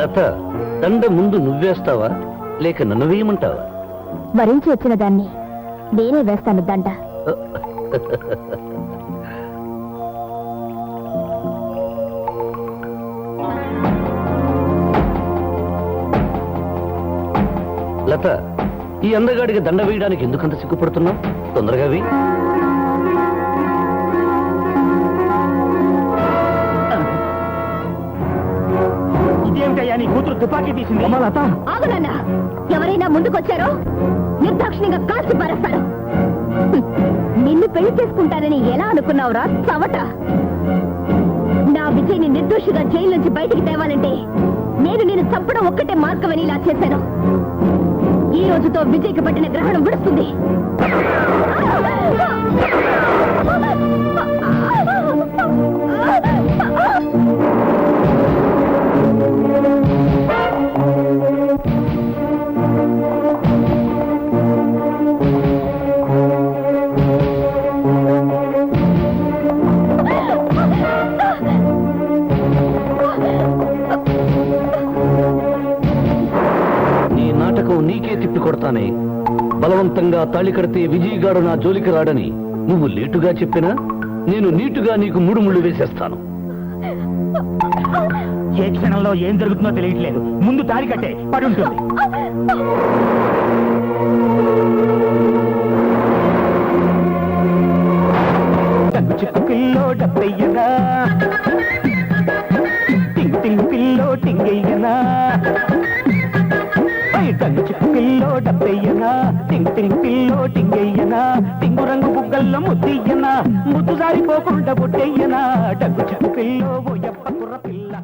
లత, దండ ముందు నువ్వేస్తావా లేక నన్ను వేయమంటావా? వరించి వచ్చిన దాన్ని నేనే వేస్తాను దండ. లత, ఈ అందగాడికి దండ వేయడానికి ఎందుకంత సిగ్గుపడుతున్నావు? తొందరగా వేయి. ఇదేమిటయ్యా నీ కూతురు తుపాకీ తీసింది? లత, ఆగునన్నా, ఎవరైనా ముందుకొచ్చారో నిర్దాక్షిణ్యంగా కాల్చి పారేస్తారు. నిన్ను పెళ్లి చేసుకుంటానని ఎలా అనుకున్నావురా చవట? నా విజయ్ని నిర్దోషిగా జైలు నుంచి బయటికి తేవాలంటే నేను నిన్ను చంపడం ఒక్కటే మార్గమని ఇలా చేశాను. ఈ రోజుతో విజయ్కి పట్టిన గ్రహణం విడుస్తుంది. నీకే తిప్పి కొడతానే. బలవంతంగా తాళి కడితే విజయగాడు నా జోలికి రాడని నువ్వు లేటుగా చెప్పినా నేను నీటుగా నీకు ముడుముళ్ళు వేసేస్తాను. ఏ క్షణంలో ఏం జరుగుతుందో తెలియట్లేదు. ముందు తాళి కట్టే పడి ఉంటుంది. చిక్కు పిల్లో డబ్బయ్యనా, టింగ్ టింగ్ పిల్లో టింగయ్యనా, చిక్కు పిల్లో డబ్బయ్యనా, టింగ్ టింగ్ పిల్లో టింగయ్యనా, టింగు రంగు బుగ్గల్లో ముద్దయ్యనా, ముద్దు జారిపోకుండా బుట్టయ్యనా, డగ్గు చిక్కు పిల్లో ఓ యప్ప కుర్ర పిల్ల.